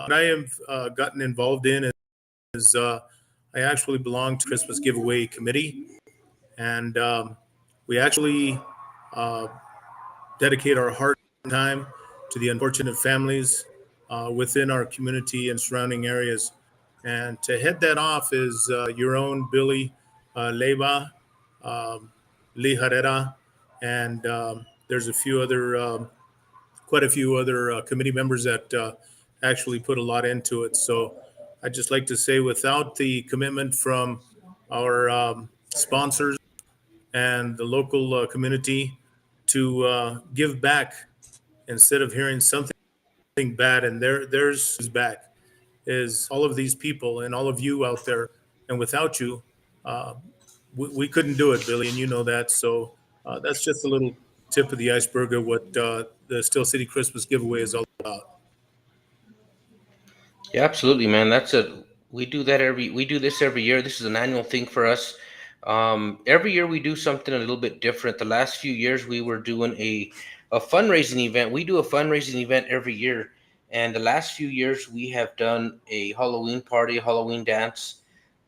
what I have gotten involved in is I actually belong to Christmas giveaway committee, and we actually uh, dedicate our heart and time to the unfortunate families within our community and surrounding areas. And to head that off is your own Billy Leyva, um, Lee Herrera, and there's a few other, quite a few other committee members that actually put a lot into it. So I'd just like to say, without the commitment from our sponsors and the local community to give back instead of hearing something bad, and there's back is all of these people and all of you out there, and without you, uh, we couldn't do it, Billy, and you know that. So that's just a little tip of the iceberg of what the Still City Christmas giveaway is all about. Yeah, absolutely, man. We do this every year. This is an annual thing for us. Every year we do something a little bit different. The last few years we were doing a fundraising event. We do a fundraising event every year, and the last few years we have done a Halloween party, a Halloween dance,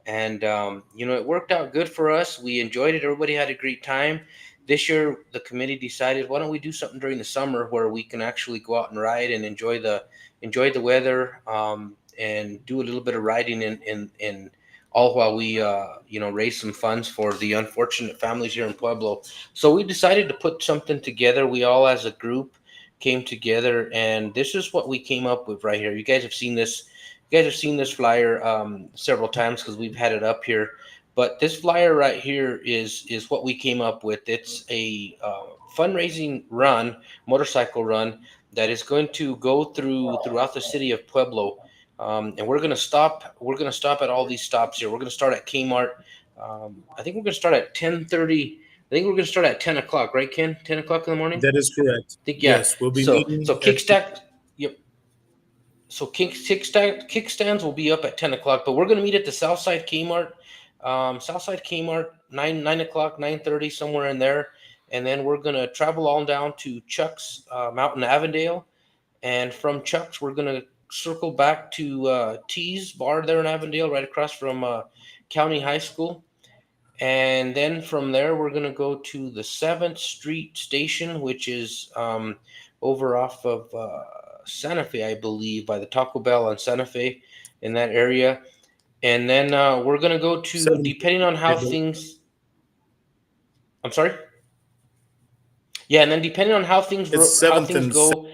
and it worked out good for us. We enjoyed it. Everybody had a great time. This year the committee decided, why don't we do something during the summer where we can actually go out and ride and enjoy the weather, and do a little bit of riding in all while we raise some funds for the unfortunate families here in Pueblo. So we decided to put something together. We all as a group came together, and this is what we came up with right here. You guys have seen this flyer several times because we've had it up here. But this flyer right here is what we came up with. It's a fundraising run, motorcycle run, that is going to go throughout the city of Pueblo, and we're gonna stop. We're gonna stop at all these stops here. We're gonna start at Kmart. I think we're gonna start at 10:30. I think we're gonna start at 10 o'clock, right, Ken? 10 o'clock in the morning. That is correct. I think, yeah. Yes, we'll be So meeting at kickstack. Yep. So kickstands will be up at 10 o'clock, but we're gonna meet at the Southside Kmart. Southside Kmart, nine o'clock, 9:30, somewhere in there, and then we're gonna travel on down to Chuck's out in Avondale, and from Chuck's we're gonna circle back to T's Bar there in Avondale, right across from County High School, and then from there we're gonna go to the Seventh Street station, which is over off of Santa Fe, I believe, by the Taco Bell on Santa Fe, in that area, and then we're gonna go to, seven. depending on how things. I'm sorry. Yeah, and then depending on It's how seventh things and go,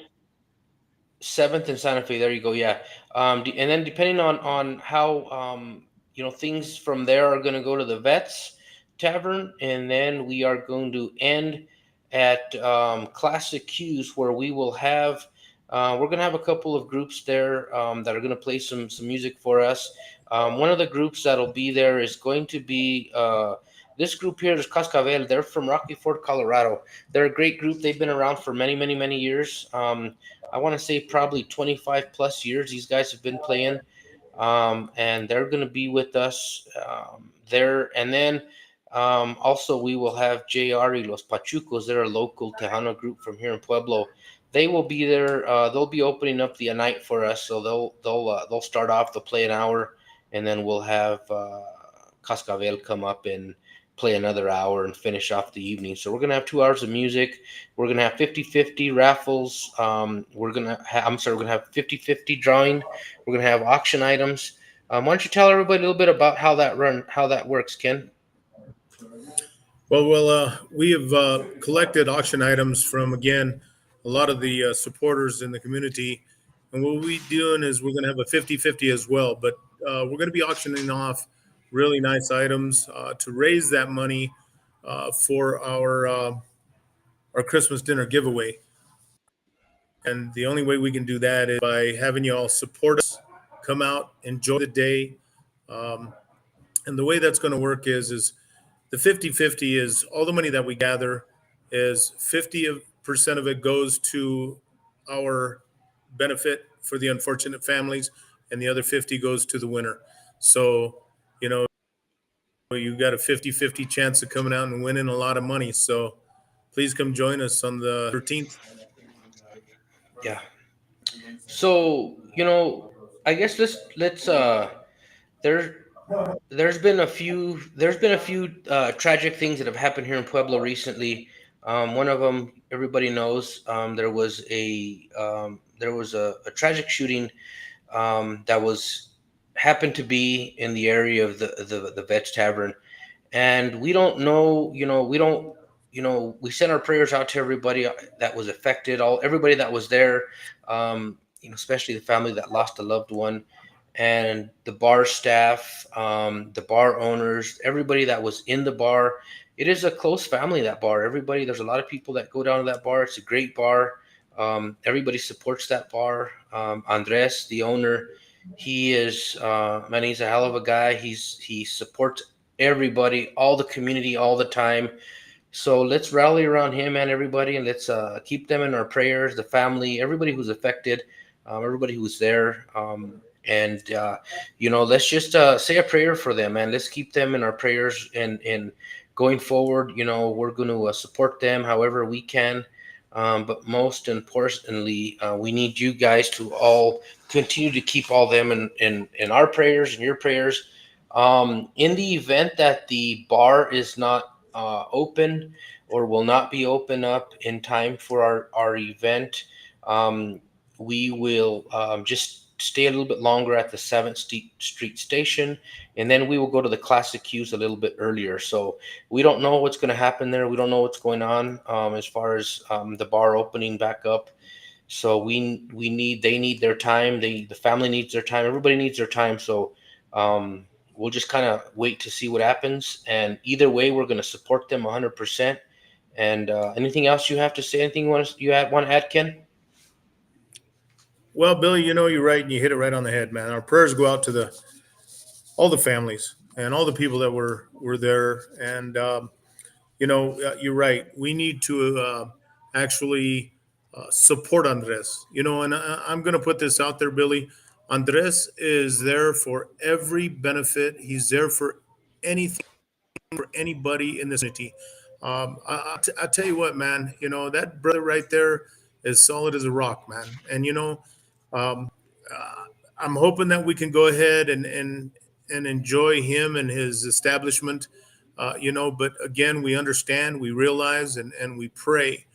Seventh and Santa Fe. There you go. Yeah, and then depending on how things from there are going to go to the Vets Tavern, and then we are going to end at Classic Q's, where we will have. We're going to have a couple of groups there that are going to play some music for us. One of the groups that'll be there is going to be this group here is Cascabel. They're from Rocky Ford, Colorado. They're a great group. They've been around for many, many, many years. I want to say probably 25 plus years these guys have been playing, and they're going to be with us there. And then also we will have JR y Los Pachucos. They're a local Tejano group from here in Pueblo. They will be there. They'll be opening up the night for us. So they'll start off. They'll play an hour, and then we'll have Cascabel come up and play another hour and finish off the evening. So we're going to have 2 hours of music. We're going to have 50-50 raffles. We're going to have 50-50 drawing. We're going to have auction items. Why don't you tell everybody a little bit about how that works, Ken? We have collected auction items from, again, a lot of the supporters in the community. And what we're doing is we're going to have a 50-50 as well. But we're going to be auctioning off really nice items to raise that money for our Christmas dinner giveaway. And the only way we can do that is by having you all support us, come out, enjoy the day. Um, and the way that's going to work is the 50-50 is all the money that we gather is 50% of it goes to our benefit for the unfortunate families, and the other 50 goes to the winner. So, you know, you got a 50-50 chance of coming out and winning a lot of money. So please come join us on the 13th. Yeah. So I guess let's there there's been a few tragic things that have happened here in Pueblo recently. One of them everybody knows. There was a tragic shooting that was happened to be in the area of the Vets Tavern, and we don't know. We sent our prayers out to everybody that was affected, all everybody that was there. Especially the family that lost a loved one, and the bar staff, the bar owners, everybody that was in the bar. It is a close family, that bar. Everybody, there's a lot of people that go down to that bar. It's a great bar. Everybody supports that bar. Andres, the owner, man, he's a hell of a guy. He supports everybody, all the community, all the time. So let's rally around him and everybody, and let's keep them in our prayers. The family, everybody who's affected, everybody who's there, and let's just say a prayer for them, and let's keep them in our prayers. And going forward, we're going to support them however we can. But most importantly, we need you guys to all continue to keep all them in our prayers and your prayers. In the event that the bar is not open or will not be open up in time for our event, um, we will just stay a little bit longer at the 7th Street station, and then we will go to the Classic Q's a little bit earlier. So we don't know what's going to happen there. We don't know what's going on as far as the bar opening back up. So they need their time. The family needs their time. Everybody needs their time. So um, we'll just kind of wait to see what happens. And either way, we're going to support them 100%. And anything else you have to say? Anything want to add, Ken? Well, Billy, you're right, and you hit it right on the head, man. Our prayers go out to the all the families and all the people that were there, and you're right. We need to actually support Andres. And I'm going to put this out there, Billy. Andres is there for every benefit. He's there for anything for anybody in this community. I tell you what, man. That brother right there is solid as a rock, man. And um, I'm hoping that we can go ahead and enjoy him and his establishment. But again, we understand, we realize, and we pray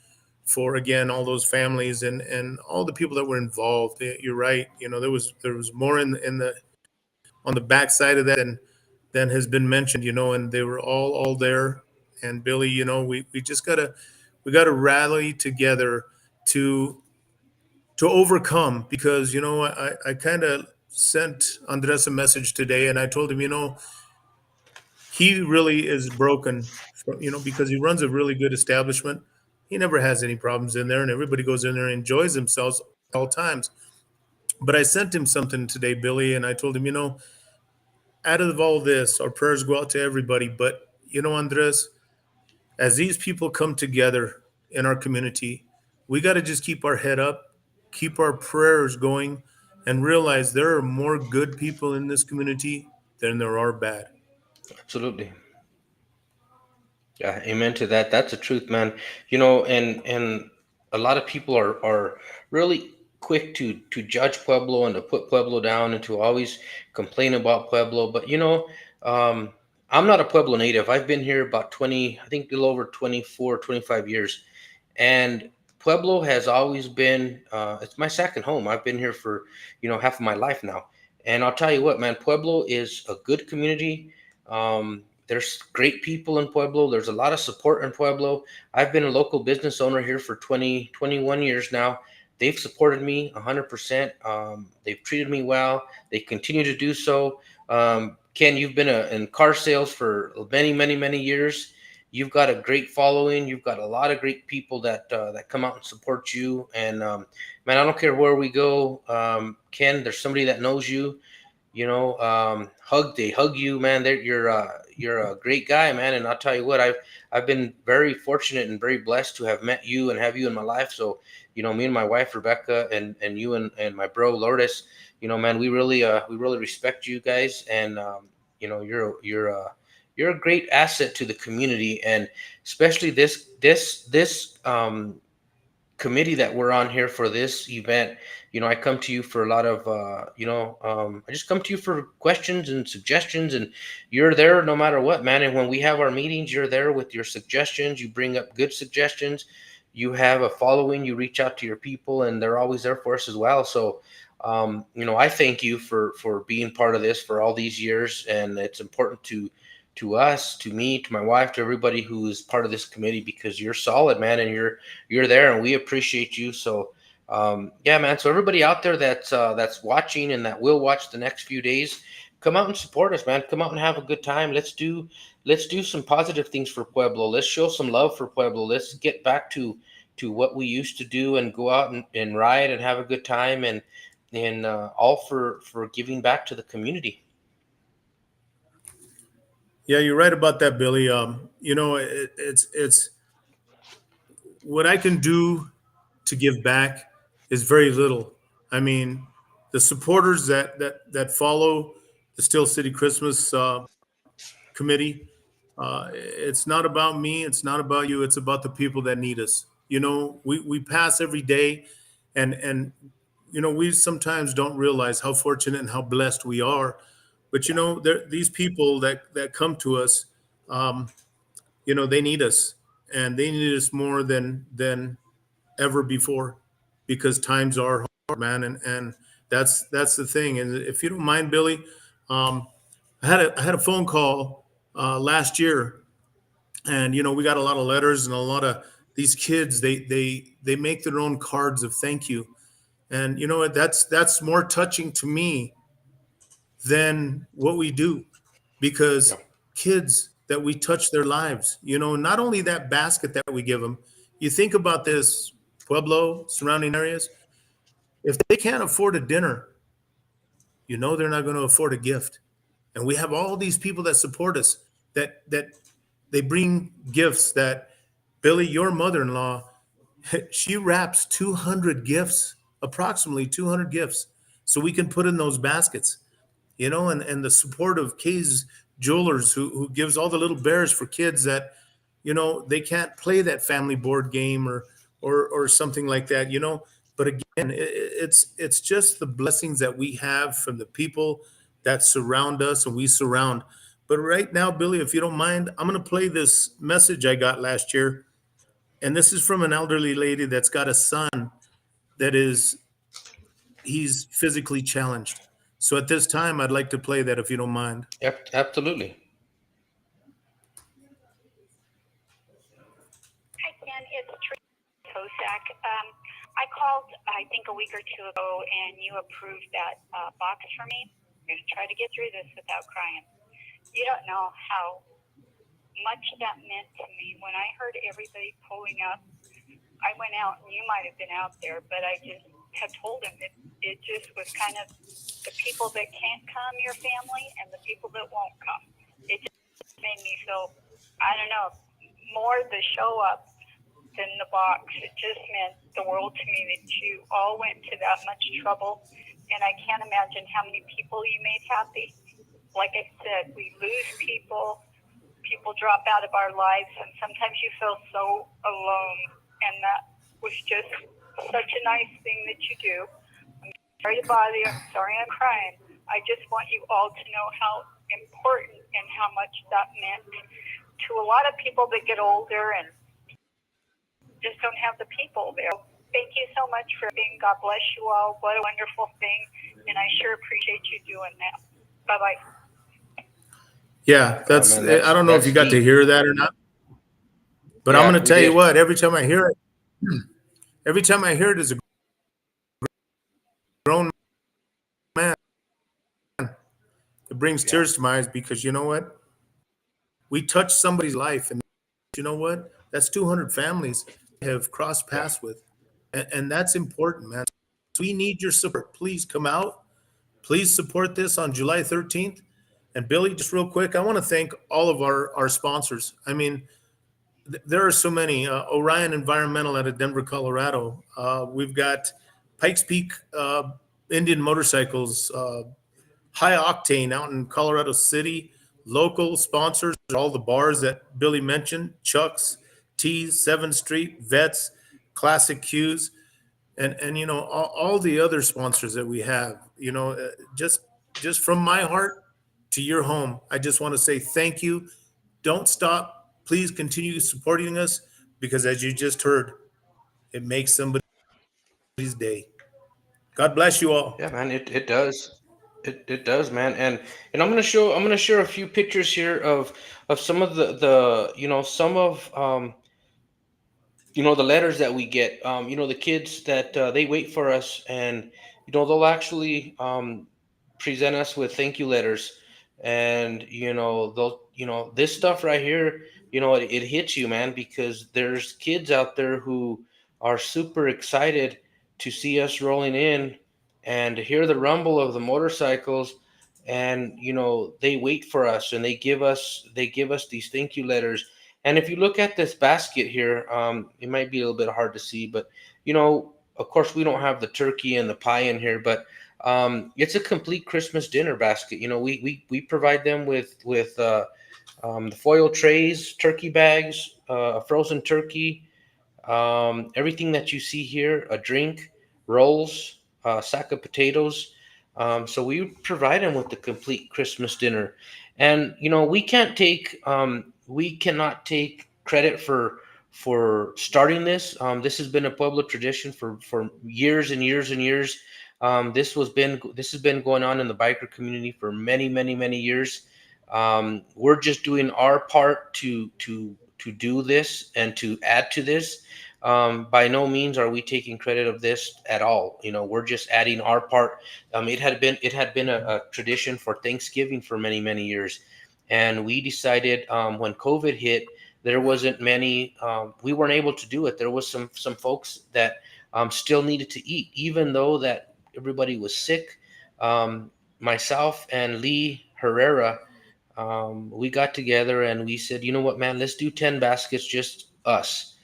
for again all those families and all the people that were involved. You're right. There was more in the on the backside of that than has been mentioned. And they were all there. And Billy, we just we gotta rally together to to overcome, because I kind of sent Andres a message today, and I told him, he really is broken because he runs a really good establishment. He never has any problems in there, and everybody goes in there and enjoys themselves at all times. But I sent him something today, Billy, and I told him, out of all this, our prayers go out to everybody. But Andres, as these people come together in our community, we got to just keep our head up, keep our prayers going, and realize there are more good people in this community than there are bad. Absolutely. Yeah, amen to that. That's the truth, man. And a lot of people are really quick to judge Pueblo and to put Pueblo down and to always complain about Pueblo. But um, I'm not a Pueblo native. I've been here about 20, I think a little over 24, 25 years. And Pueblo has always been it's my second home. I've been here for half of my life now. And I'll tell you what, man, Pueblo is a good community. There's great people in Pueblo. There's a lot of support in Pueblo. I've been a local business owner here for 21 years now. They've supported me 100%. They've treated me well. They continue to do so. Ken, you've been in car sales for many, many, many years. You've got a great following. You've got a lot of great people that come out and support you. And man, I don't care where we go, Ken. There's somebody that knows you. They hug you, man. You're a great guy, man. And I'll tell you what, I've been very fortunate and very blessed to have met you and have you in my life. So me and my wife Rebecca and you and my bro Lourdes, man, we really respect you guys. And you're a great asset to the community, and especially this committee that we're on here for this event, I come to you for a lot of, I just come to you for questions and suggestions, and you're there no matter what, man. And when we have our meetings, you're there with your suggestions. You bring up good suggestions. You have a following. You reach out to your people, and they're always there for us as well. So, I thank you for being part of this for all these years, and it's important to us, to me, to my wife, to everybody who is part of this committee, because you're solid, man, and you're there, and we appreciate you. So, yeah, man. So everybody out there that's watching and that will watch the next few days, come out and support us, man. Come out and have a good time. Let's do some positive things for Pueblo. Let's show some love for Pueblo. Let's get back to what we used to do and go out and ride and have a good time, and all for giving back to the community. Yeah, you're right about that, Billy. It's what I can do to give back is very little. I mean, the supporters that follow the Still City Christmas committee. It's not about me. It's not about you. It's about the people that need us. We pass every day, and we sometimes don't realize how fortunate and how blessed we are. But these people that come to us, um, they need us, and they need us more than ever before, because times are hard, man, and that's the thing. And if you don't mind, Billy, um, I had a phone call last year, and we got a lot of letters and a lot of these kids. They make their own cards of thank you, and you know what? That's more touching to me than what we do, Yeah, because kids that we touch their lives. Not only that basket that we give them. You think about this, Pueblo, surrounding areas. If they can't afford a dinner, they're not going to afford a gift. And we have all these people that support us, that they bring gifts. That Billy, your mother-in-law, she wraps 200 gifts, approximately 200 gifts, so we can put in those baskets. And the support of Kay's Jewelers, who gives all the little bears for kids that, they can't play that family board game or something like that. But again, it's just the blessings that we have from the people that surround us and we surround. But right now, Billy, if you don't mind, I'm going to play this message I got last year. And this is from an elderly lady that's got a son that he's physically challenged. So at this time, I'd like to play that if you don't mind. yep, absolutely. Hi, Ken. It's Teresa Kosak. I called, I think, a week or two ago, and you approved that box for me. I'm going to try to get through this without crying. You don't know how much that meant to me. When I heard everybody pulling up, I went out, and you might have been out there, but I just had told him it just was kind of the people that can't come, your family, and the people that won't come. It just made me feel, I don't know, more the show up than the box. It just meant the world to me that you all went to that much trouble, and I can't imagine how many people you made happy. Like I said, we lose people drop out of our lives, and sometimes you feel so alone, and that was just such a nice thing that you do. I'm sorry to bother you. I'm sorry I'm crying. I just want you all to know how important and how much that meant to a lot of people that get older and just don't have the people there. Thank you so much for being. God bless you all. What a wonderful thing. And I sure appreciate you doing that. Bye-bye. Yeah, Oh that's. man, I don't know if that's you got to deep. hear that or not, but I'm Yeah, going to we tell you did. what. Every time I hear it as a grown man, it brings Yeah, tears to my eyes, because you know what? We touch somebody's life, and you know what? That's 200 families have crossed yeah. paths with, and that's important, man. So we need your support. Please come out. Please support this on July 13th. And Billy, just real quick, I want to thank all of our sponsors. I mean, there are so many. Orion Environmental out of Denver, Colorado. We've got Pikes Peak Indian Motorcycles, High Octane out in Colorado City. Local sponsors, all the bars that Billy mentioned: Chuck's, T's, 7th Street, Vets, Classic Cues, and all the other sponsors that we have. Just from my heart to your home, I just want to say thank you. Don't stop. Please continue supporting us, because as you just heard, it makes somebody's day. God bless you all. Yeah, man, it does. It does, man. And I'm gonna share a few pictures here of some of the some of the letters that we get. The kids that they wait for us, and they'll actually present us with thank you letters. And they'll this stuff right here, it hits you, man, because there's kids out there who are super excited to see us rolling in and to hear the rumble of the motorcycles. And they wait for us, and they give us these thank you letters. And if you look at this basket here, it might be a little bit hard to see, but of course, we don't have the turkey and the pie in here, but it's a complete Christmas dinner basket. We provide them with the foil trays, turkey bags, a frozen turkey, everything that you see here, a drink, rolls, a sack of potatoes. So we provide them with the complete Christmas dinner. And we cannot take credit for starting this. This has been a public tradition for years and years and years. This has been going on in the biker community for many, many, many years. We're just doing our part to do this and to add to this. By no means are we taking credit of this at all. We're just adding our part. It had been a tradition for Thanksgiving for many, many years, and we decided when COVID hit, there wasn't many. We weren't able to do it. There was some folks that still needed to eat, even though that everybody was sick. Myself and Lee Herrera, we got together and we said, you know what, man, let's do 10 baskets, just us.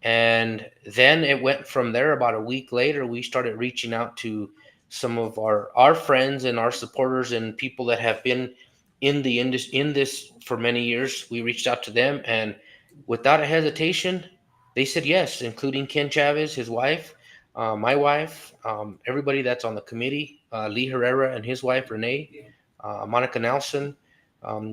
And then it went from there. About a week later, we started reaching out to some of our friends and our supporters and people that have been in this for many years. We reached out to them, and without a hesitation, they said yes, including Ken Chavez, his wife, my wife, everybody that's on the committee, Lee Herrera and his wife Renee, Monica Nelson.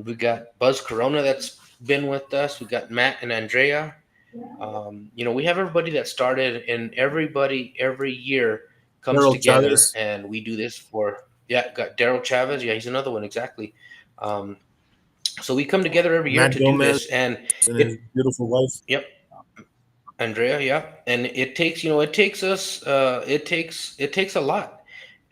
We got Buzz Corona that's been with us. We got Matt and Andrea. We have everybody that started, and everybody every year comes Daryl together, Chavez, and we do this for, yeah, got Daryl Chavez. Yeah, he's another one, exactly. Um, so we come together every year Matt to do Gomez, this, and and his it, beautiful wife. yep, Andrea, yeah, and it takes a lot,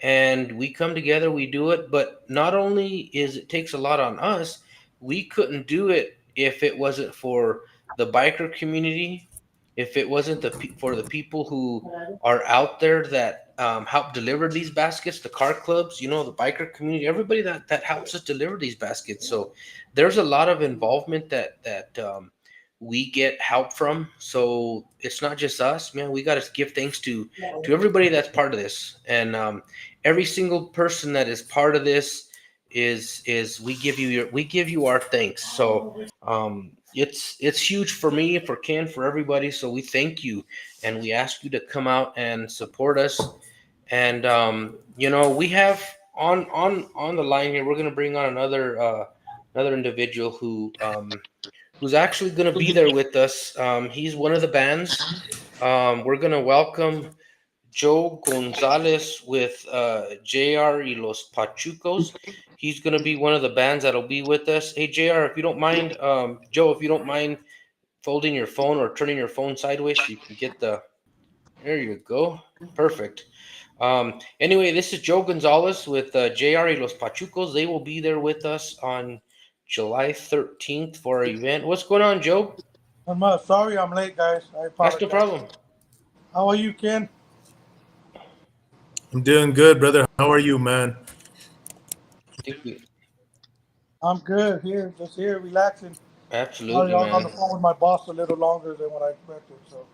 and we come together, we do it. But not only is it takes a lot on us, we couldn't do it if it wasn't for the biker community, if it wasn't for the people who are out there that help deliver these baskets, the car clubs, the biker community, everybody that helps us deliver these baskets. So there's a lot of involvement that we get help from. So it's not just us, man. We got to give thanks to everybody that's part of this, and every single person that is part of this is we give you our thanks. So it's huge for me, for Ken, for everybody. So we thank you, and we ask you to come out and support us. And we have on the line here. We're gonna bring on another individual who's actually going to be there with us. He's one of the bands. We're going to welcome Joe Gonzalez with JR y Los Pachucos. He's going to be one of the bands that'll be with us. Hey, JR, if you don't mind, Joe, if you don't mind folding your phone or turning your phone sideways so you can get the. There you go. Perfect. Anyway, this is Joe Gonzalez with JR y Los Pachucos. They will be there with us on July 13th for our event. What's going on, Joe? Sorry I'm late, guys. I That's no apologize. problem. How are you, Ken? I'm doing good, brother. How are you, man? I'm good. Just here, relaxing. Sorry, Absolutely, I was on the man. phone with my boss a little longer than what I expected. So,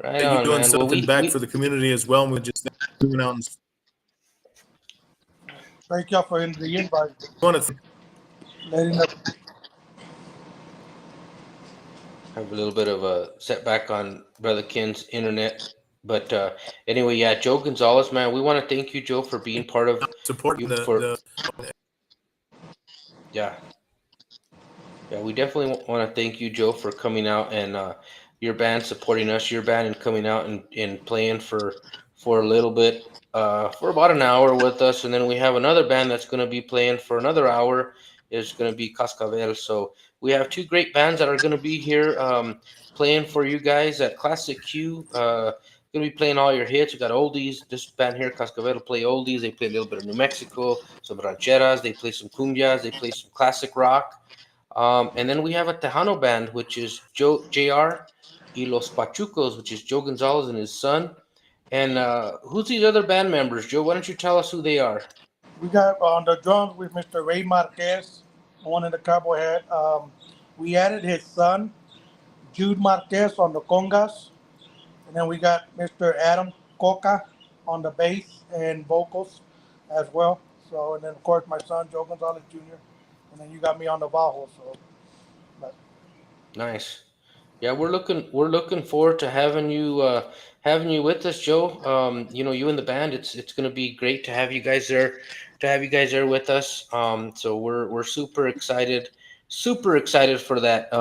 Right You're on, doing man. Well, something we back for we the community as well. We just doing out. thank y'all for the invite. Want to Letting us, have a little bit of a setback on Brother Ken's internet. But anyway, yeah, Joe Gonzalez, man, we want to thank you, Joe, for being part of Supporting you for the yeah. Yeah, we definitely want to thank you, Joe, for coming out and your band supporting us, your band, and coming out and playing for a little bit, for about an hour with us, and then we have another band that's going to be playing for another hour. It's going to be Cascabel. So we have two great bands that are going to be here playing for you guys at Classic Q. Going to be playing all your hits. We got oldies. This band here, Cascabel, will play oldies. They play a little bit of New Mexico, some rancheras. They play some cumbias. They play some classic rock. And then we have a Tejano band, which is Joe Jr. y Los Pachucos, which is Joe Gonzalez and his son. And who's these other band members, Joe? Why don't you tell us who they are? We got on the drums with Mr. Ray Marquez, one in the cowboy hat. We added his son, Jude Marquez, on the congas. And then we got Mr. Adam Coca on the bass and vocals as well. So, and then of course my son, Joe Gonzalez Jr. And then you got me on the bajo. So, but Nice. Yeah, we're looking forward to having you with us, Joe. You and the band. It's going to be great to have you guys there, with us. So we're super excited for that.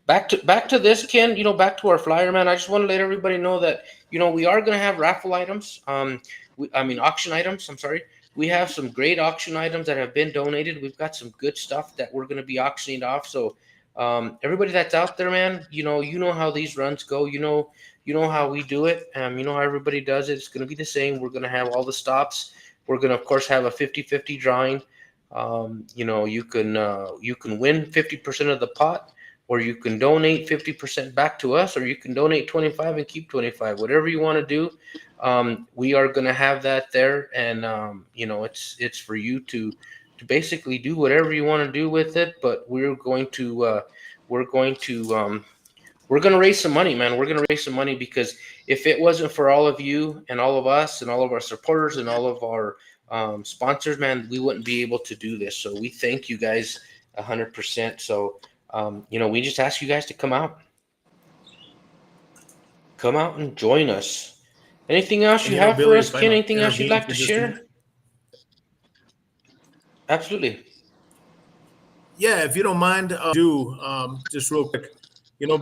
Back to this, Ken. Back to our flyer, man. I just want to let everybody know that we are going to have raffle items. I mean auction items. I'm sorry. We have some great auction items that have been donated. We've got some good stuff that we're going to be auctioning off. So everybody that's out there, man, you know how these runs go. You know how we do it. You know how everybody does it. It's going to be the same. We're going to have all the stops. We're going to, of course, have a 50-50 drawing. You can win 50% of the pot, or you can donate 50% back to us, or you can donate 25 and keep 25. Whatever you want to do, we are going to have that there, and it's for you to basically do whatever you want to do with it. But we're going to we're going to raise some money, man. We're going to raise some money because if it wasn't for all of you and all of us and all of our supporters and all of our sponsors, man, we wouldn't be able to do this. So we thank you guys 100%. So we just ask you guys to come out and join us. Anything else and you have for Billy, us, if I Ken? might Anything else you'd intervene like for to just a share? minute. Yeah, if you don't mind, just real quick.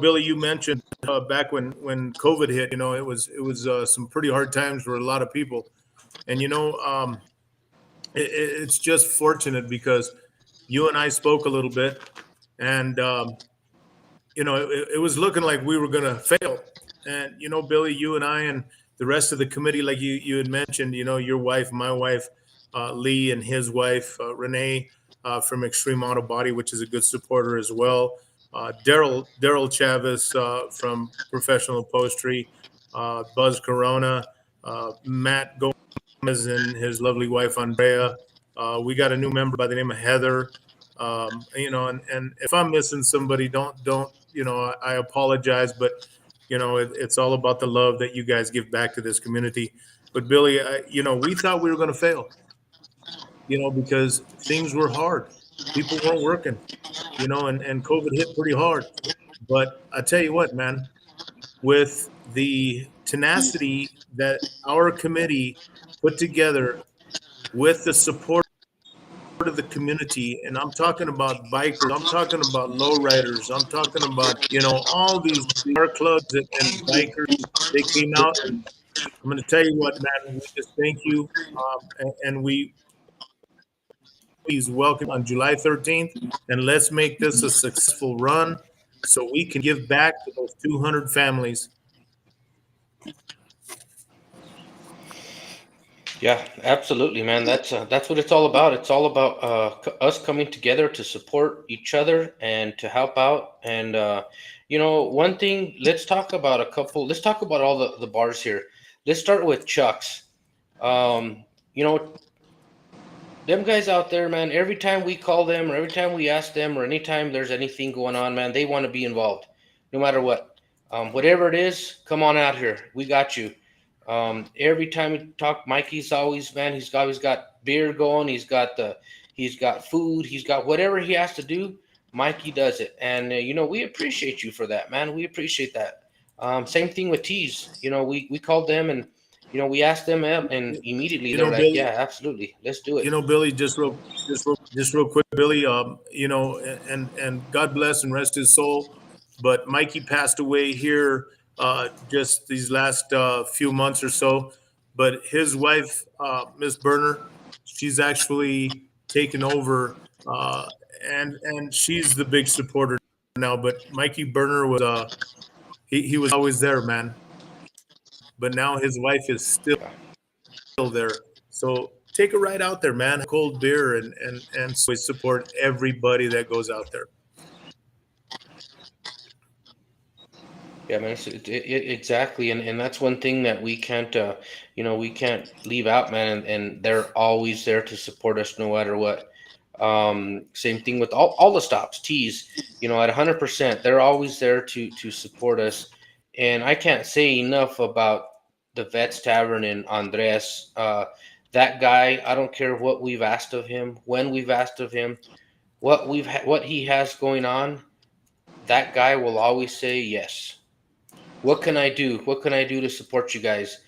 Billy, you mentioned back when COVID hit. It was some pretty hard times for a lot of people, and it's just fortunate because you and I spoke a little bit, and it was looking like we were going to fail. And Billy, you and I and the rest of the committee, like you had mentioned, your wife, my wife, Lee, and his wife, Renee, from Extreme Auto Body, which is a good supporter as well. Daryl Chavez from Professional Upholstery, Buzz Corona, Matt Gomez, and his lovely wife Andrea. We got a new member by the name of Heather. And if I'm missing somebody, don't I apologize, but it's all about the love that you guys give back to this community. But Billy, we thought we were going to fail, because things were hard. People weren't working, and COVID hit pretty hard. But I tell you what, man, with the tenacity that our committee put together with the support of the community, and I'm talking about bikers, I'm talking about lowriders, I'm talking about all these car clubs and bikers. They came out, and I'm going to tell you what, man. We just thank you, and we please welcome on July 13th, and let's make this a successful run so we can give back to those 200 families. Yeah, absolutely, man. That's what it's all about. It's all about us coming together to support each other and to help out. And one thing. Let's talk about a couple. Let's talk about all the bars here. Let's start with Chuck's. Um, you know, them guys out there, man. Every time we call them, or every time we ask them, or anytime there's anything going on, man, they want to be involved, no matter what. Whatever it is, come on out here. We got you. Every time we talk, Mikey's always, man. He's got beer going. He's got food. He's got whatever he has to do. Mikey does it, and we appreciate you for that, man. We appreciate that. Same thing with Tees. We called them, and we asked them up, and immediately You they're know, like, Billy. "Yeah, absolutely, let's do it." Billy, just real quick, Billy. And God bless and rest his soul. But Mikey passed away here just these last few months or so. But his wife, Miss Berner, she's actually taken over, and she's the big supporter now. But Mikey Berner was he was always there, man. But now his wife is Yeah. still there. So take a ride out there, man. Cold beer and support everybody that goes out there. Yeah, man, exactly, and that's one thing that we can't leave out, man. And they're always there to support us no matter what. Same thing with all the stops, teas. At 100%, they're always there to support us. And I can't say enough about the Vets Tavern in Andres. That guy, I don't care what we've asked of him, when we've asked of him, what he has going on. That guy will always say yes. What can I do? What can I do to support you guys?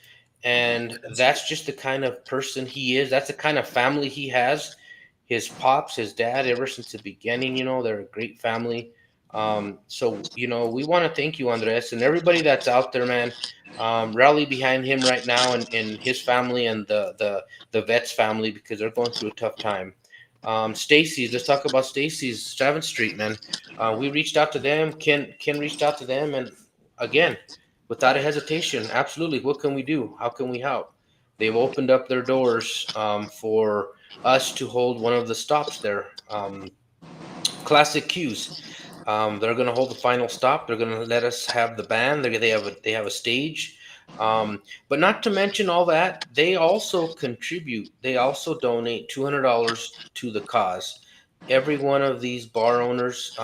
And that's just the kind of person he is. That's the kind of family he has. His pops, his dad, ever since the beginning, they're a great family. So, we want to thank you, Andres, and everybody that's out there, man. Rally behind him right now and his family and the Vets family because they're going through a tough time. Stacy's, let's talk about Stacy's 7th Street, man. We reached out to them. Ken reached out to them, and again, without a hesitation, absolutely. What can we do? How can we help? They've opened up their doors for us to hold one of the stops there. Classic Cues. They're going to hold the final stop. They're going to let us have the band. They have a stage. But not to mention all that, they also contribute. They also donate $200 to the cause. Every one of these bar owners,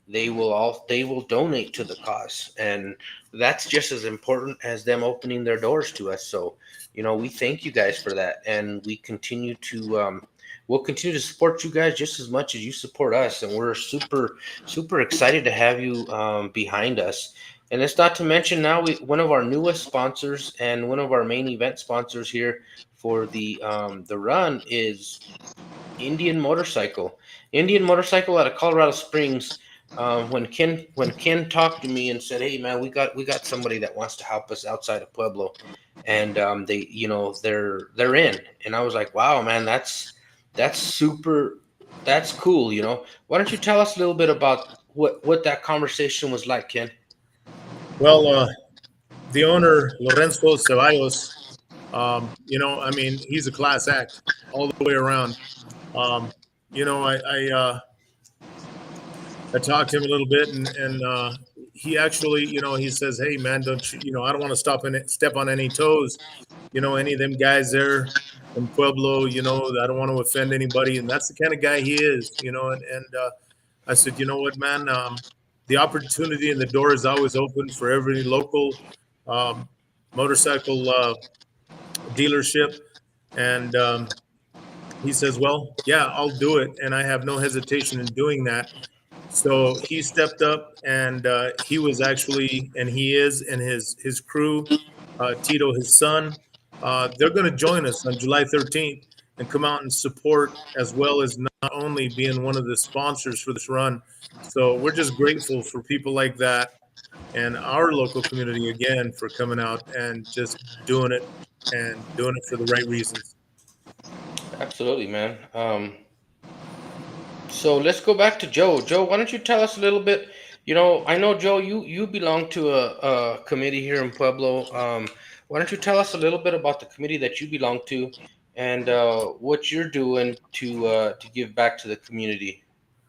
they will donate to the cause, and that's just as important as them opening their doors to us. So, we thank you guys for that, and we'll continue to support you guys just as much as you support us, and we're super super excited to have you behind us. And it's not to mention now one of our newest sponsors and one of our main event sponsors here for the run is Indian Motorcycle. Indian Motorcycle out of Colorado Springs. When Ken talked to me and said, "Hey man, we got somebody that wants to help us outside of Pueblo," and they're in, and I was like, "Wow, man, that's super, that's cool." Why don't you tell us a little bit about what that conversation was like, Ken? Well, the owner Lorenzo Ceballos, I mean, he's a class act all the way around. Um, you know, I talked to him a little bit, and he actually, he says, "Hey, man, don't you, I don't want to step on any toes. Any of them guys there in Pueblo, I don't want to offend anybody." And that's the kind of guy he is, and I said, "You know what, man? The opportunity and the door is always open for every local um, motorcycle dealership." And he says, "Well, yeah, I'll do it," and I have no hesitation in doing that. So he stepped up, and he was actually, and he is, and his crew, Tito, his son, they're going to join us on July 13th and come out and support, as well as not only being one of the sponsors for this run. So we're just grateful for people like that and our local community again for coming out and just doing it and doing it for the right reasons. Absolutely, man. So let's go back to Joe. Joe, why don't you tell us a little bit? I know Joe, you belong to a committee here in Pueblo. Why don't you tell us a little bit about the committee that you belong to, and what you're doing to give back to the community?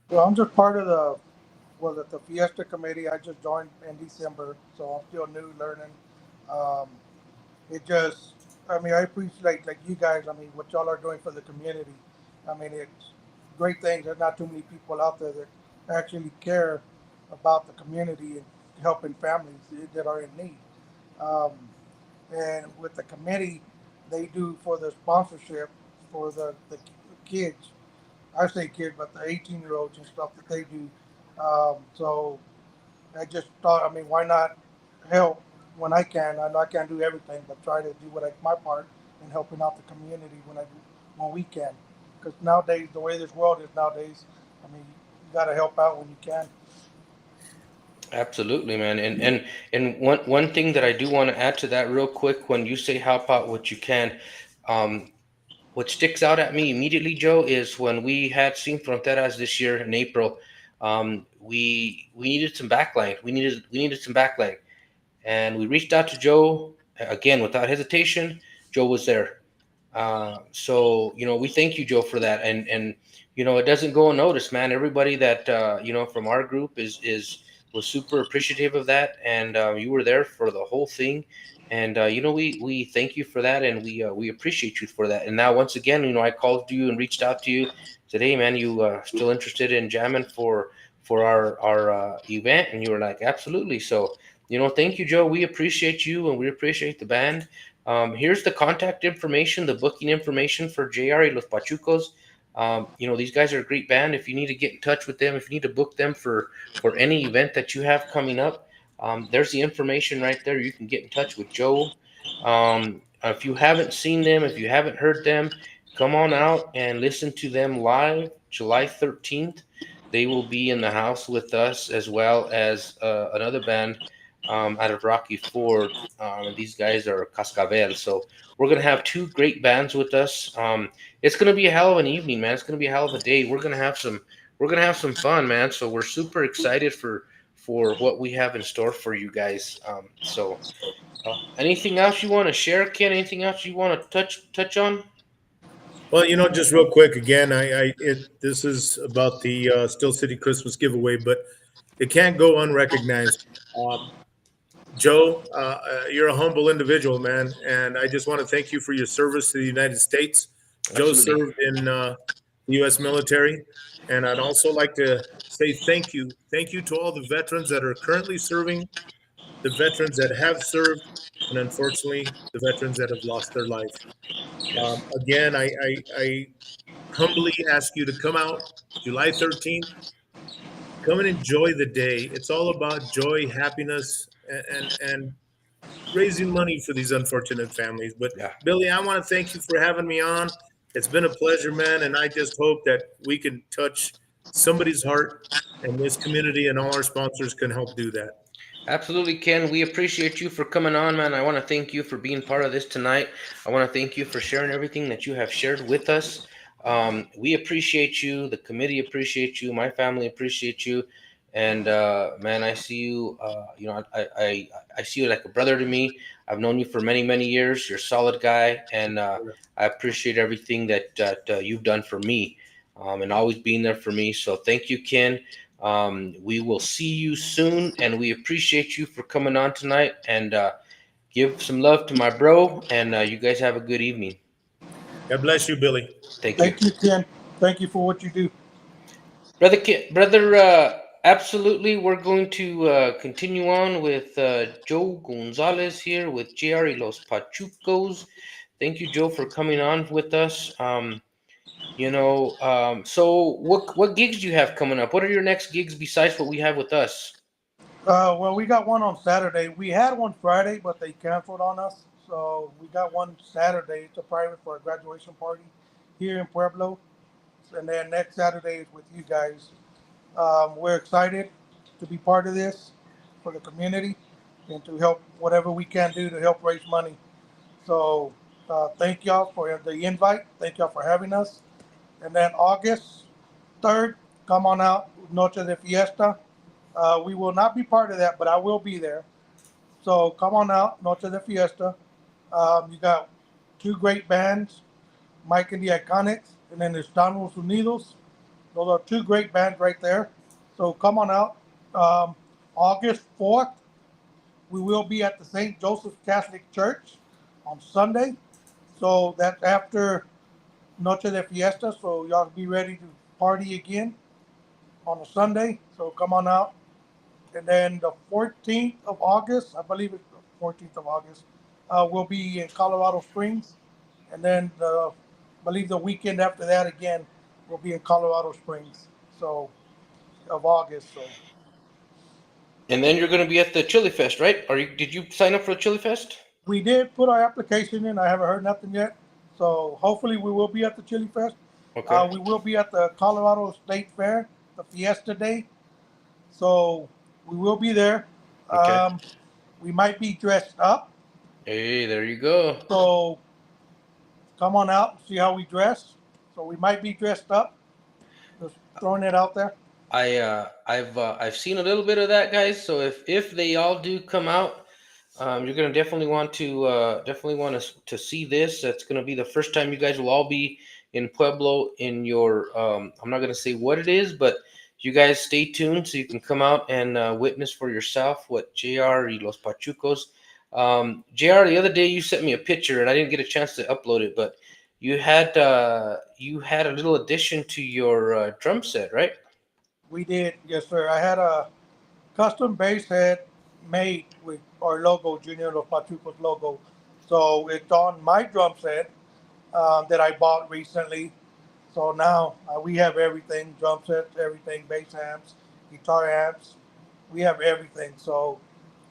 Well, I'm just part of the Fiesta committee. I just joined in December, so I'm still new learning. Um, it just, I mean, I appreciate like you guys. I mean, what y'all are doing for the community. I mean, it's great things. There's not too many people out there that actually care about the community and helping families that are in need. Um, and with the committee, they do for the sponsorship for the kids. I say kids, but the 18-year-olds and stuff that they do. So I just thought, I mean, why not help when I can? I know I can't do everything, but try to do my part in helping out the community when we can. Because nowadays, the way this world is nowadays, I mean, you got to help out when you can. Absolutely, man. And one thing that I do want to add to that real quick, when you say help out what you can, um, what sticks out at me immediately, Joe, is when we had Sin Fronteras this year in April. We needed some backline. We needed some backline, and we reached out to Joe again without hesitation. Joe was there. So we thank you, Joe, for that. And it doesn't go unnoticed, man. Everybody that from our group is was super appreciative of that, and you were there for the whole thing. And we thank you for that, and we appreciate you for that. And now once again, I called you and reached out to you, said, "Hey, man, you still interested in jamming for our event?" And you were like, "Absolutely." So thank you, Joe. We appreciate you, and we appreciate the band. Here's the contact information, the booking information for JR Los Pachucos. These guys are a great band. If you need to get in touch with them, if you need to book them for any event that you have coming up, there's the information right there. You can get in touch with Joe. If you haven't seen them, if you haven't heard them, come on out and listen to them live July 13th. They will be in the house with us, as well as another band out of Rocky Ford. And these guys are Cascabel. So we're gonna have two great bands with us. It's gonna be a hell of an evening, man. It's gonna be a hell of a day. We're gonna have some fun, man. So we're super excited for what we have in store for you guys. Anything else you want to share, Ken? Anything else you want to touch on? Well, just real quick again, this is about the Still City Christmas giveaway, but it can't go unrecognized. Um, Joe, you're a humble individual, man, and I just want to thank you for your service to the United States. Joe Absolutely. served in the U.S. military, and I'd also like to say thank you to all the veterans that are currently serving, the veterans that have served, and unfortunately, the veterans that have lost their life. Yes. Again, I humbly ask you to come out July 13th. Come and enjoy the day. It's all about joy, happiness, and raising money for these unfortunate families. But Yeah. Billy, I want to thank you for having me on. It's been a pleasure, man, and I just hope that we can touch somebody's heart in this community, and all our sponsors can help do that. Absolutely, Ken. We appreciate you for coming on, man. I want to thank you for being part of this tonight. I want to thank you for sharing everything that you have shared with us. We appreciate you. The committee appreciates you. My family appreciates you. And man, I see you. I see you like a brother to me. I've known you for many, many years. You're a solid guy, and I appreciate everything that you've done for me, and always being there for me. So thank you, Ken. We will see you soon, and we appreciate you for coming on tonight. And give some love to my bro, and you guys have a good evening. God bless you, Billy. Thank you, Thank you, Ken. Thank you for what you do. brother. Absolutely, we're going to continue on with Joe Gonzalez here with JR Los Pachucos. Thank you, Joe, for coming on with us. So what gigs do you have coming up? What are your next gigs besides what we have with us? Well, we got one on Saturday. We had one Friday, but they canceled on us. So we got one Saturday. It's a private for a graduation party here in Pueblo. And then next Saturday is with you guys. We're excited to be part of this for the community and to help whatever we can do to help raise money. So thank y'all for the invite. Thank y'all for having us. And then August 3rd, come on out, Noche de Fiesta. We will not be part of that, but I will be there. So come on out, Noche de Fiesta. You got two great bands, Mike and the Iconics, and then there's Estados Unidos. Those are two great bands right there. So come on out. Um, August 4th, we will be at the St. Joseph Catholic Church on Sunday. So that's after Noche de Fiesta. So y'all be ready to party again on a Sunday. So come on out. And then the 14th of August, I believe it's the 14th of August, we'll be in Colorado Springs. And then I believe the weekend after that again, will be in Colorado Springs, so of August. So And then you're going to be at the Chili Fest, right? Did you sign up for the Chili Fest? we did put our application in. I haven't heard nothing yet. So hopefully we will be at the Chili Fest. Okay. We will be at the Colorado State Fair, the Fiesta Day. So we will be there. Okay. Um, we might be dressed up. Hey, there you go. So come on out and see how we dress. So we might be dressed up. Just throwing it out there. I've seen a little bit of that, guys. So if they all do come out, you're gonna definitely want to see this. That's gonna be the first time you guys will all be in Pueblo in your. I'm not gonna say what it is, but you guys stay tuned so you can come out and witness for yourself what JR y Los Pachucos. JR, the other day you sent me a picture and I didn't get a chance to upload it, but you had a little addition to your drum set, right? We did, yes, sir. I had a custom bass head made with our logo, Junior Los Pachucos logo. So it's on my drum set that I bought recently. So now we have everything, drum sets, everything, bass amps, guitar amps. We have everything. So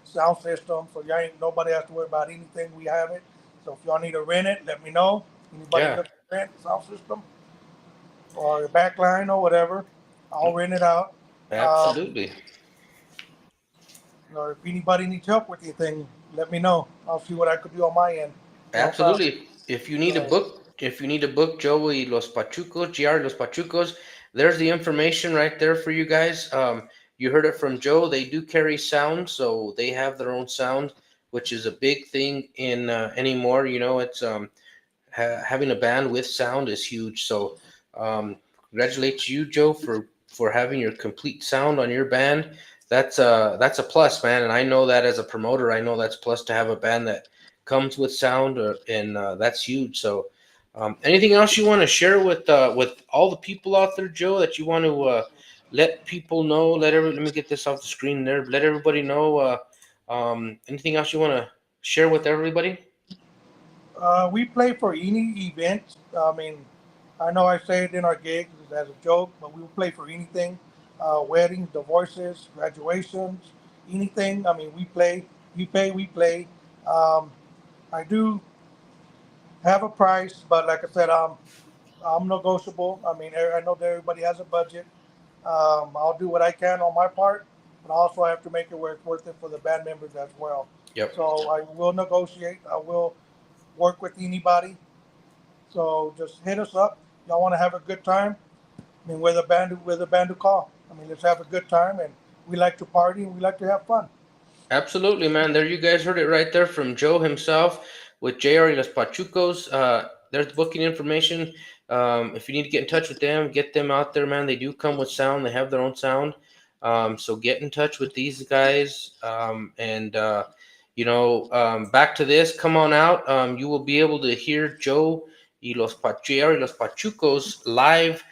sound system. So y'all ain't nobody has to worry about anything. We have it. So if y'all need to rent it, let me know. Anybody Yeah, looking to rent the sound system or the backline or whatever, I'll rent it out. Um, absolutely. or if anybody needs help with anything, let me know. I'll see what I could do on my end to help out. Absolutely. So If you need to book Joey Los Pachucos, GR Los Pachucos, there's the information right there for you guys. You heard it from Joe. They do carry sound, so they have their own sound, which is a big thing in anymore. You know, it's having a band with sound is huge. So, congratulate you, Joe, for having your complete sound on your band. That's a plus, man. And I know that as a promoter, I know that's plus to have a band that comes with sound, and that's huge. So, anything else you want to share with all the people out there, Joe, that you want to let people know? Let me get this off the screen there. Let everybody know. Anything else you want to share with everybody? we play for any event. I mean, I know I say it in our gigs as a joke, but we will play for anything. Weddings, divorces, graduations, anything. I mean, we play. You pay, we play. Um, I do have a price, but like I said, I'm negotiable. I mean, I know that everybody has a budget. I'll do what I can on my part, but also I have to make it worth it for the band members as well. Yep. So I will negotiate. I will work with anybody. So just hit us up. Y'all want to have a good time? I mean, we're the band to call. I mean, let's have a good time, and we like to party and we like to have fun. Absolutely, man. There you guys heard it right there from Joe himself with JR y Los Pachucos. There's the booking information. If you need to get in touch with them, get them out there, man. They do come with sound. They have their own sound. So get in touch with these guys. Back to this. Come on out. You will be able to hear Joe JR y Los Pachucos live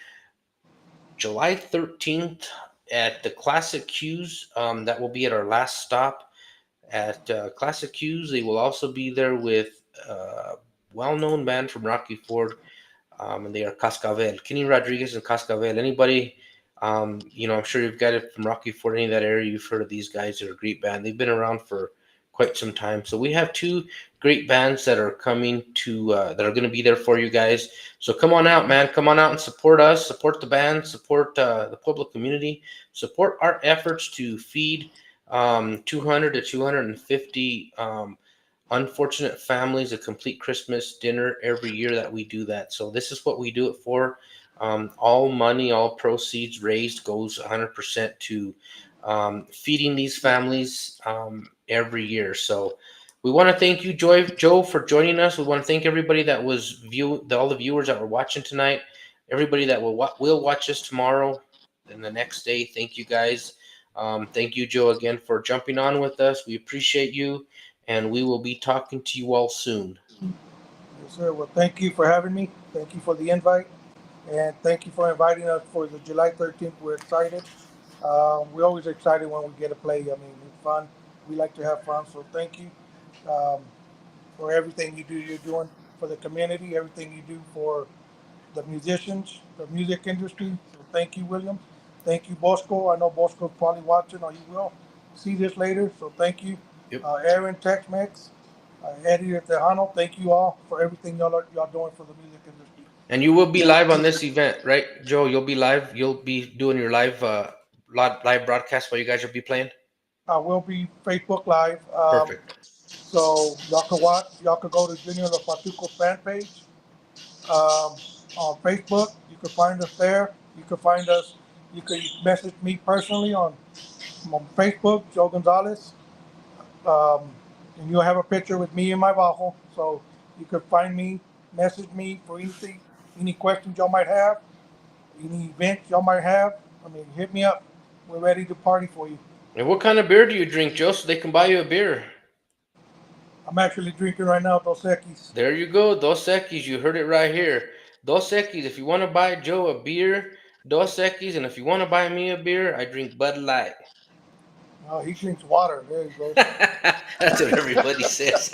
July 13th at the Classic Q's. That will be at our last stop at Classic Q's. They will also be there with a well-known band from Rocky Ford, and they are Cascavel. Kenny Rodriguez and Cascavel. Anybody, I'm sure you've got it from Rocky Ford, any of that area, you've heard of these guys. They're a great band. They've been around for quite some time. So we have two great bands that are coming to that are going to be there for you guys. So come on out, man. Come on out and support us, support the band, support the Pueblo community, support our efforts to feed 200 to 250 unfortunate families a complete Christmas dinner every year that we do that. So this is what we do it for. All money, all proceeds raised goes 100% to feeding these families every year. So we want to thank you, Joe, for joining us. We want to thank everybody that was all the viewers that were watching tonight, everybody that will watch us tomorrow and the next day. Thank you, guys. Thank you, Joe, again for jumping on with us. We appreciate you, and we will be talking to you all soon. Yes, sir. Well, thank you for having me. Thank you for the invite, and thank you for inviting us for the July 13th. We're excited. We're always excited when we get to play. I mean, it's fun. We like to have fun. So thank you um, for everything you do. You're doing for the community. Everything you do for the musicians, the music industry. So thank you, William. Thank you, Bosco. I know Bosco's probably watching, or he will see this later. So thank you, Yep. Aaron, Tex-Mex, Eddie Tejano. Thank you all for everything y'all doing for the music industry. And you will be live on this event, right, Joe? You'll be live. You'll be doing your live broadcast while you guys will be playing. I will be Facebook Live. Perfect. So y'all can watch. Y'all can go to Junior Los Patucos fan page on Facebook. You can find us there. You can find us. You can message me personally on Facebook, Joe Gonzalez, um, and you'll have a picture with me in my bajo. So you can find me, message me for anything, any questions y'all might have, any events y'all might have. I mean, hit me up. We're ready to party for you. And what kind of beer do you drink, Joe, so they can buy you a beer? I'm actually drinking right now Dos Equis. There you go, Dos Equis. You heard it right here. Dos Equis. If you want to buy Joe a beer, Dos Equis. And if you want to buy me a beer, I drink Bud Light. Oh, he drinks water. There you go. That's what everybody says.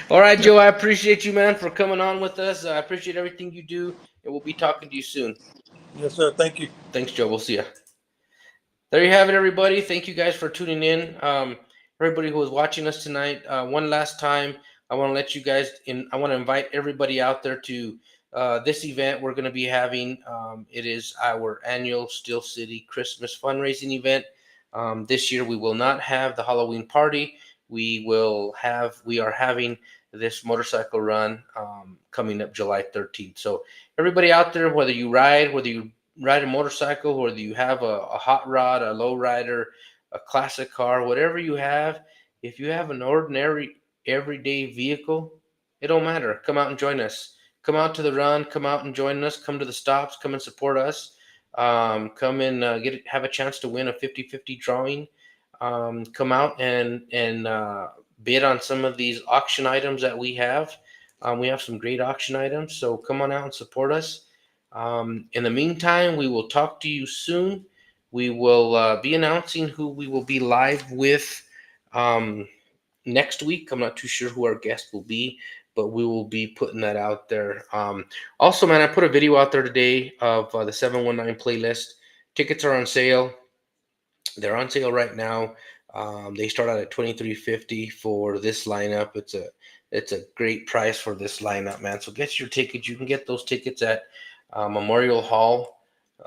All right, Joe, I appreciate you, man, for coming on with us. I appreciate everything you do, and we'll be talking to you soon. Yes, sir. Thank you. Thanks, Joe. We'll see you. There you have it, everybody. Thank you guys for tuning in. Everybody who was watching us tonight, one last time, I want to let you guys in. I want to invite everybody out there to this event we're going to be having. It is our annual Steel City Christmas fundraising event. This year we will not have the Halloween party. We are having this motorcycle run coming up July 13th. So everybody out there, whether you ride a motorcycle, whether you have a hot rod, a low rider, a classic car, whatever you have, if you have an ordinary everyday vehicle, it don't matter. Come out and join us. Come out to the run. Come out and join us. Come to the stops. Come and support us. Come and have a chance to win a 50-50 drawing. Come out and bid on some of these auction items that we have. We have some great auction items, so come on out and support us. In the meantime, we will talk to you soon. We will be announcing who we will be live with next week. I'm not too sure who our guest will be, but we will be putting that out there. Also, man, I put a video out there today of the 719 playlist. Tickets are on sale. They're on sale right now. They start out at $23.50 for this lineup. It's a great price for this lineup, man. So get your tickets. You can get those tickets at Memorial Hall.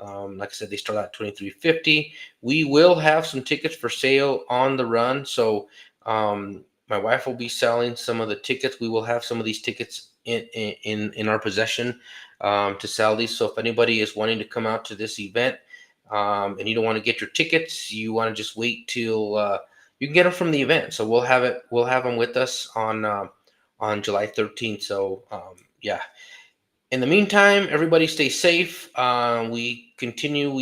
Like I said, they start out at $23.50. We will have some tickets for sale on the run. So my wife will be selling some of the tickets. We will have some of these tickets in our possession to sell these. So if anybody is wanting to come out to this event, and you don't want to get your tickets, you want to just wait till you can get them from the event. So we'll have them with us on July 13th. So yeah. In the meantime, everybody stay safe. We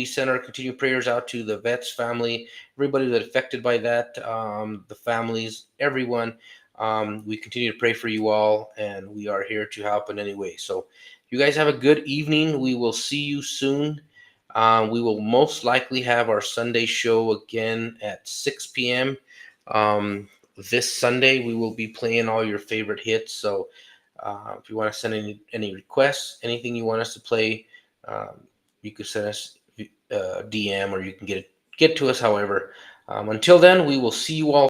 send our continued prayers out to the vets family, everybody that's affected by that, the families, everyone. We continue to pray for you all, and we are here to help in any way. So you guys have a good evening. We will see you soon. We will most likely have our Sunday show again at 6 p.m. This Sunday, we will be playing all your favorite hits. So if you want to send any requests, anything you want us to play, you can send us a DM, or you can get to us however. Until then, we will see you all